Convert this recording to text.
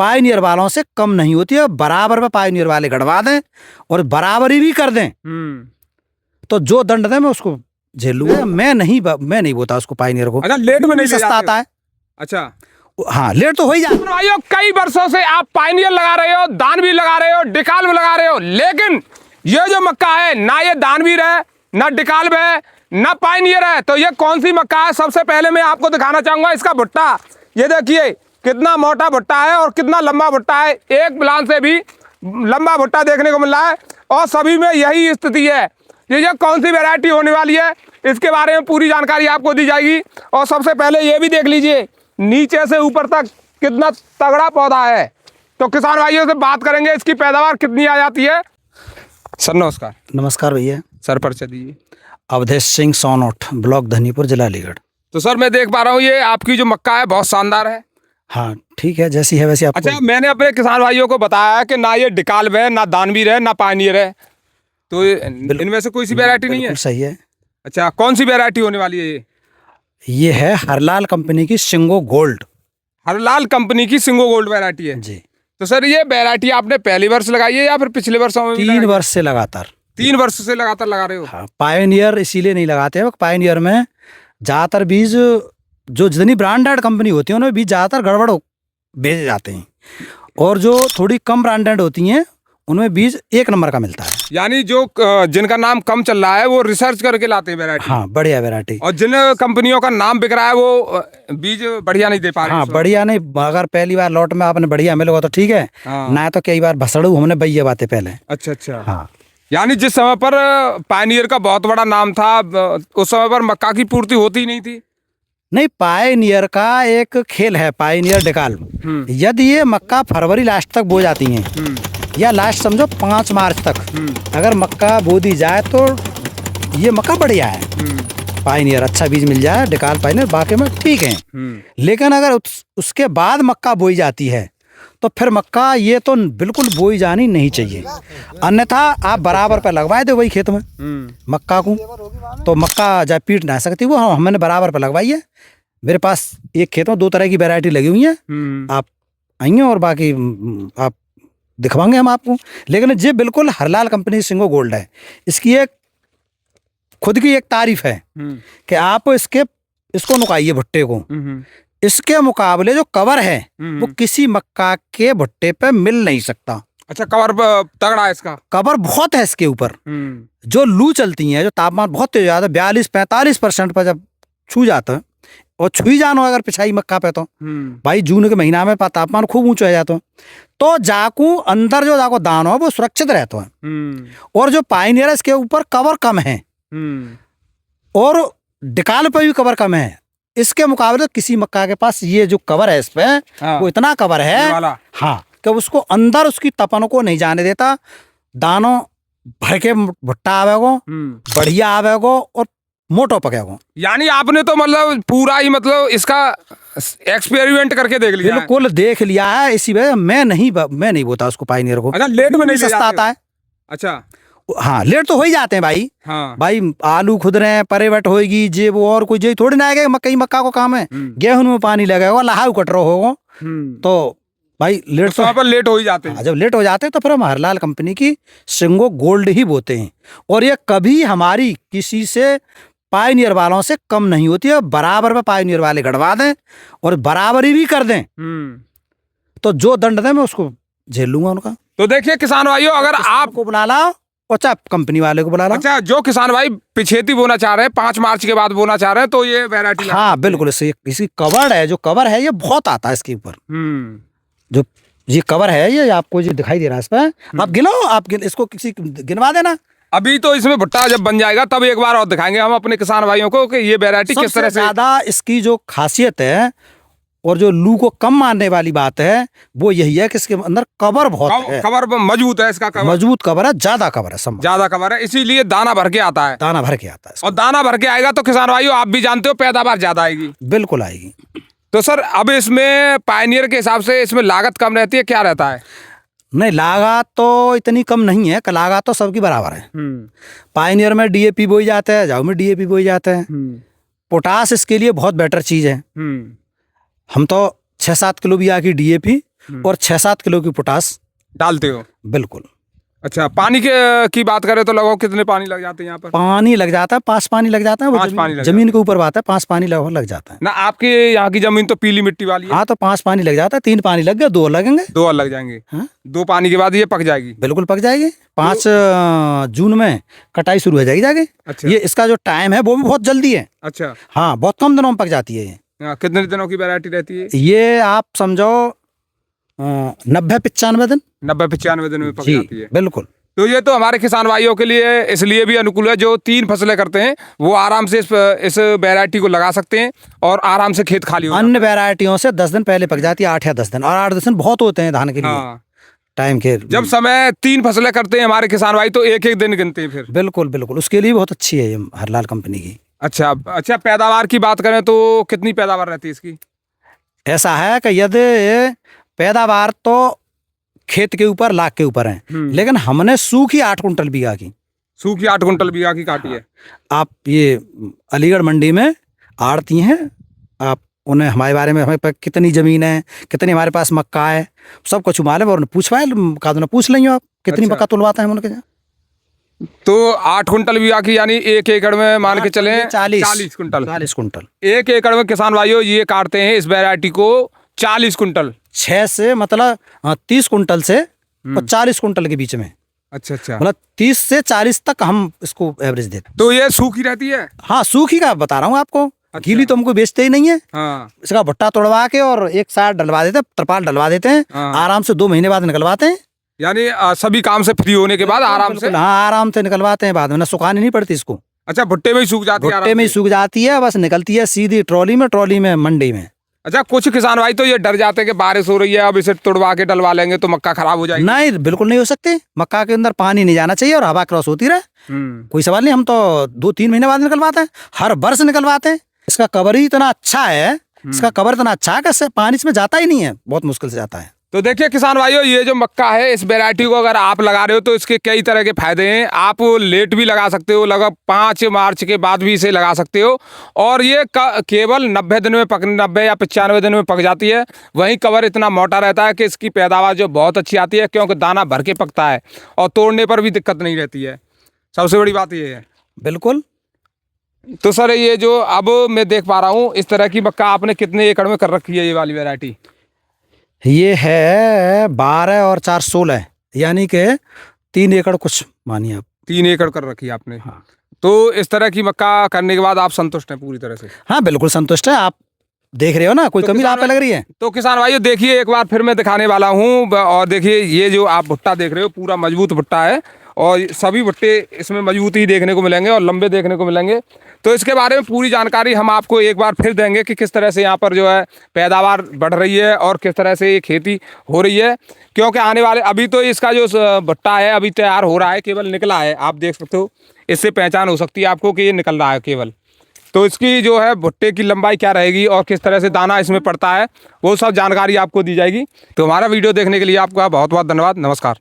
Pioneer वालों से कम नहीं होती है, बराबर में पायनियर वाले गड़वा दें और बराबरी भी कर दें तो जो दंड दें मैं उसको झेल लूंगा। मैं नहीं बोता उसको पायनियर को। अच्छा, लेट में नहीं ले सस्ता जाते आता है। अच्छा हाँ, लेट तो हो ही जाता। भाइयों, कई वर्षों से आप पायनियर लगा रहे हो, दानवीर लगा रहे हो, डिकाल भी लगा रहे हो, लेकिन ये जो मक्का है ना ये दानवीर है, ना डिकाल्ब है, ना पायनियर है, तो ये कौन सी मक्का है? सबसे पहले मैं आपको दिखाना चाहूंगा इसका भुट्टा। ये देखिए कितना मोटा भुट्टा है और कितना लंबा भुट्टा है। एक प्लान से भी लंबा भुट्टा देखने को मिल रहा है और सभी में यही स्थिति है। ये कौन सी वैरायटी होने वाली है इसके बारे में पूरी जानकारी आपको दी जाएगी। और सबसे पहले ये भी देख लीजिए नीचे से ऊपर तक कितना तगड़ा पौधा है। तो किसान भाइयों से बात करेंगे इसकी पैदावार कितनी आ जाती है। सर नमस्कार। नमस्कार भैया। सर परिचय दीजिए। अवधेश सिंह सोनोट, ब्लॉक धनीपुर, जिला अलीगढ़। तो सर मैं देख पा रहा हूँ ये आपकी जो मक्का है बहुत शानदार है। हाँ ठीक है, जैसी है वैसी आपको। अच्छा, मैंने अपने किसान भाइयों को बताया है कि ना ये डिकाल्ब है, ना दानवीर है, ना पायनियर है, तो इनमें से कोई सी वैरायटी नहीं है? सही है। अच्छा, कौन सी वैरायटी होने वाली है ये है हरलाल कंपनी की सिंगो गोल्ड। हरलाल कंपनी की सिंगो गोल्ड वैरायटी है जी। तो सर ये वैरायटी आपने पहली वर्ष लगाई है या फिर पिछले वर्षों में? 3 वर्ष से लगातार। 3 वर्ष से लगातार लगा रहे हो? हाँ, पायनियर इसीलिए नहीं लगाते हैं, पायनियर में ज्यादातर बीज जो जितनी ब्रांडेड कंपनी होती है उनमें बीज ज्यादातर गड़बड़ भेजे जाते हैं और जो थोड़ी कम ब्रांडेड होती हैं उनमें बीज 1 नंबर का मिलता है। यानी जो जिनका नाम कम चल रहा है वो रिसर्च करके लाते हैं वैरायटी। हाँ, बढ़िया वैरायटी। और जिन कंपनियों का नाम बिक रहा है वो बीज बढ़िया नहीं दे पा रहे। हाँ, बढ़िया नहीं। अगर पहली बार लॉट में आपने बढ़िया मिलेगा तो ठीक है, ना तो कई बार भसड़ू हमने भैया बातें पहले। अच्छा। हाँ, यानी जिस समय पर पायनियर का बहुत बड़ा नाम था उस समय पर मक्का की पूर्ति होती ही नहीं थी। नहीं, पायनियर का एक खेल है, पायनियर डिकाल्ब। यदि ये मक्का फरवरी लास्ट तक बो जाती हैं या लास्ट समझो 5 मार्च तक अगर मक्का बो दी जाए तो ये मक्का बढ़िया है। पायनियर अच्छा बीज मिल जाए, डिकाल्ब पायनियर बाकी में ठीक है। लेकिन अगर उसके बाद मक्का बोई जाती है तो फिर मक्का ये तो बिल्कुल बोई जानी नहीं चाहिए, अन्यथा आप बराबर पे लगवाए दो वही खेत में मक्का को, तो मक्का जब पीट ना सकती वो हमने बराबर पे लगवाई है। मेरे पास एक खेत में 2 तरह की वैरायटी लगी हुई है, आप आइए और बाकी आप दिखवाएंगे हम आपको। लेकिन ये बिल्कुल हरलाल कंपनी सिंगो गोल्ड है। इसकी एक खुद की एक तारीफ है कि आप इसको नुकाइए भुट्टे को, इसके मुकाबले जो कवर है वो किसी मक्का के भुट्टे पे मिल नहीं सकता। अच्छा, कवर तगड़ा है इसका? कवर बहुत है इसके ऊपर। जो लू चलती है, जो तापमान बहुत तेज आता है 42-45% पर जब छू जाता है और छुई जानो अगर पिछाई मक्का पे तो भाई जून के महीना में तापमान खूब ऊंचा हो जाता है तो जाकू अंदर जो जाको दानो है वो सुरक्षित रहता है। और जो पायनियर है इसके ऊपर कवर कम है और डिकाल्ब पे भी कवर कम है। इसके मुकाबले किसी मक्का के पास ये जो कवर है इस पे वो इतना कवर है हाँ कि उसको अंदर उसकी तपन को नहीं जाने देता। दानों भर के भुट्टा आवेगो, बढ़िया आवेगो और मोटो पकेगो। यानी आपने तो मतलब पूरा ही मतलब इसका एक्सपेरिमेंट करके देख लिया? बिल्कुल देख लिया है, इसी वजह मैं नहीं बोता उसको पायनियर को। अच्छा, लेट में नहीं सस्ता आता है। अच्छा हाँ, लेट तो हो ही जाते हैं भाई। हाँ। भाई आलू खुद रहे परेवट होगी जे वो और कोई जे थोड़ी ना आएगा। मक्का को काम है, गेहूं में पानी लगेगा, लहाऊ कटरो होगा तो भाई लेट तो लेट हो ही जाते हैं। जब लेट हो जाते हैं तो फिर हम हरलाल कंपनी की सिंगो गोल्ड ही बोते हैं और ये कभी हमारी किसी से पायनियर वालों से कम नहीं होती है। बराबर में पायनियर वाले गड़वा दें और बराबरी भी कर दें तो जो दंड दें मैं उसको झेल लूंगा उनका। तो देखिए किसान भाइयों, अगर आपको बुला लाओ और चाहे कंपनी वाले को बुला लो। अच्छा, जो किसान भाई पिछेती बोना चाह रहे हैं 5 मार्च के बाद बोना चाह रहे हैं तो ये वैरायटी हाँ बिल्कुल। इसकी कवर है, जो कवर है ये बहुत आता है इसके ऊपर। जो ये कवर है ये आपको जो दिखाई दे रहा है इस पर आप गिनो, इसको किसी गिनवा देना। अभी तो इसमें भुट्टा जब बन जाएगा तब एक बार और दिखाएंगे हम अपने किसान भाइयों को कि ये वैरायटी किस तरह से। ज्यादा इसकी जो खासियत है और जो लू को कम मारने वाली बात है वो यही है कि इसके अंदर कवर बहुत है। कवर मजबूत है, इसका कवर मजबूत कवर है, ज्यादा कवर है, ज्यादा कवर है, इसीलिए दाना भर के आता है। दाना भर के आता है और दाना भर के आएगा तो किसान भाइयों आप भी जानते हो पैदावार ज्यादा आएगी। बिल्कुल आएगी। तो सर अब इसमें पायनियर के हिसाब से इसमें लागत कम रहती है, क्या रहता है? नहीं, लागत तो इतनी कम नहीं है, लागत तो सबकी बराबर है। पायनियर में डीएपी बोई जाता है, जाऊ में डीएपी बोई जाता है। पोटास इसके लिए बहुत बेटर चीज है। हम तो 6-7 किलो भी आकी डीएपी और 6-7 किलो की पोटास डालते हो। बिल्कुल। अच्छा, पानी के की बात करें तो लगभग कितने पानी लग जाते हैं यहाँ पर? पानी लग जाता है 5 पानी लग जाता है, वो 5 पानी लग जमीन के ऊपर बात है, 5 पानी लगभग लग जाता है ना। आपके यहाँ की जमीन तो पीली मिट्टी वाली है। हाँ, तो 5 पानी लग जाता है, 3 पानी लग गए, 2 लगेंगे। 2 और लग जाएंगे। हाँ? 2 पानी के बाद ये पक जाएगी। बिल्कुल पक जाएगी। 5 जून में कटाई शुरू हो जाएगी जाके। अच्छा। ये इसका जो टाइम है वो भी बहुत जल्दी है। अच्छा। हाँ, बहुत कम दिनों में पक जाती है ये। कितने दिनों की वैरायटी रहती है ये? आप समझो 90-95 दिन। 90-95 दिन में पक जी जाती है। बिल्कुल। तो ये तो हमारे किसान भाइयों के लिए इसलिए भी अनुकूल है, जो 3 फसलें करते हैं वो आराम से इस वैरायटी को लगा सकते हैं और आराम से खेत खाली हो अन्य वैरायटियों से 10 दिन पहले पक जाती है, 8 या 10 दिन, और 8-10 दिन बहुत होते हैं धान के लिए। हाँ। टाइम के जब समय 3 फसलें करते हैं हमारे किसान भाई तो 1-1 दिन गिनते हैं फिर। बिल्कुल बिल्कुल, उसके लिए बहुत अच्छी है ये हरलाल कंपनी की। अच्छा। अच्छा, पैदावार की बात करें तो कितनी पैदावार रहती है इसकी? ऐसा है कि यदि पैदावार तो खेत के ऊपर लाख के ऊपर है, लेकिन हमने सूखी 8 कुंटल बीघा की। सूखी 8 कुंटल बीघा की काटी है। आप ये अलीगढ़ मंडी में आड़ती हैं, आप उन्हें हमारे बारे में, हमारे पास कितनी ज़मीन है, कितनी हमारे पास मक्का है, सब कुछ मालूम है, और पूछवाए का पूछ लेंगे आप कितनी अच्छा। मक्का तुलवाते हैं उनके यहाँ। तो 8 कुंटल बीघा की यानी 1 एकड़ में मान के चले 40 कुंटल। 40 कुंटल 1 एकड़ में किसान भाइयों ये काटते हैं इस वैरायटी को 40 कुंटल। 6 से मतलब 30 कुंटल से और 40 कुंटल के बीच में, अच्छा। अच्छा। मतलब 30 से 40 तक हम इसको एवरेज देते हैं। तो ये सूखी रहती है। हाँ, सूखी का बता रहा हूँ आपको। अच्छा। गीली तो हमको बेचते ही नहीं है। हाँ। इसका भुट्टा तोड़वा के और एक साइड डलवा देते हैं, तरपाल डलवा देते हैं। हाँ। आराम से 2 महीने बाद निकलवाते हैं। यानी सभी काम से फ्री होने के बाद आराम से। हाँ, आराम से निकलवाते हैं, बाद में ना सुखानी नहीं पड़ती इसको। अच्छा, भुट्टे में ही सूख जाती है। भुट्टे में ही सूख जाती है, बस निकलती है सीधी ट्रॉली में मंडी में। अच्छा, कुछ किसान भाई तो ये डर जाते हैं कि बारिश हो रही है, अब इसे तोड़वा के डलवा लेंगे तो मक्का खराब हो जाएगी। नहीं, बिल्कुल नहीं हो सकते। मक्का के अंदर पानी नहीं जाना चाहिए और हवा क्रॉस होती रहे, कोई सवाल नहीं। हम तो 2-3 महीने बाद निकलवाते हैं, हर वर्ष निकलवाते हैं। इसका कवर ही इतना अच्छा है, इसका कवर इतना अच्छा है कि पानी इसमें जाता ही नहीं है, बहुत मुश्किल से जाता है। तो देखिए किसान भाइयों, ये जो मक्का है इस वैरायटी को अगर आप लगा रहे हो तो इसके कई तरह के फायदे हैं। आप लेट भी लगा सकते हो, लगभग 5 मार्च के बाद भी इसे लगा सकते हो, और ये केवल 90 दिन में 90 या 95 दिन में पक जाती है। वहीं कवर इतना मोटा रहता है कि इसकी पैदावार जो बहुत अच्छी आती है, क्योंकि दाना भर के पकता है और तोड़ने पर भी दिक्कत नहीं रहती है। सबसे बड़ी बात ये है। बिल्कुल। तो सर, ये जो अब मैं देख पा रहा हूँ इस तरह की मक्का आपने कितने एकड़ में कर रखी है ये वाली वैरायटी? ये है 12 और 4 16, यानी कि 3 एकड़ कुछ मानिए आप। 3 एकड़ कर रखी है आपने। हाँ। तो इस तरह की मक्का करने के बाद आप संतुष्ट हैं पूरी तरह से? हाँ, बिल्कुल संतुष्ट है। आप देख रहे हो ना, कोई कमी आप पे लग रही है? तो किसान भाइयों देखिए, एक बार फिर मैं दिखाने वाला हूँ, और देखिए ये जो आप भुट्टा देख रहे हो पूरा मजबूत भुट्टा है, और सभी भुट्टे इसमें मजबूत ही देखने को मिलेंगे और लंबे देखने को मिलेंगे। तो इसके बारे में पूरी जानकारी हम आपको एक बार फिर देंगे कि किस तरह से यहाँ पर जो है पैदावार बढ़ रही है और किस तरह से ये खेती हो रही है। क्योंकि आने वाले, अभी तो इसका जो भुट्टा है अभी तैयार हो रहा है, केवल निकला है, आप देख सकते हो, इससे पहचान हो सकती है आपको कि ये निकल रहा है केवल। तो इसकी जो है भुट्टे की लंबाई क्या रहेगी और किस तरह से दाना इसमें पड़ता है, वो सब जानकारी आपको दी जाएगी। तो हमारा वीडियो देखने के लिए आपका बहुत बहुत धन्यवाद। नमस्कार।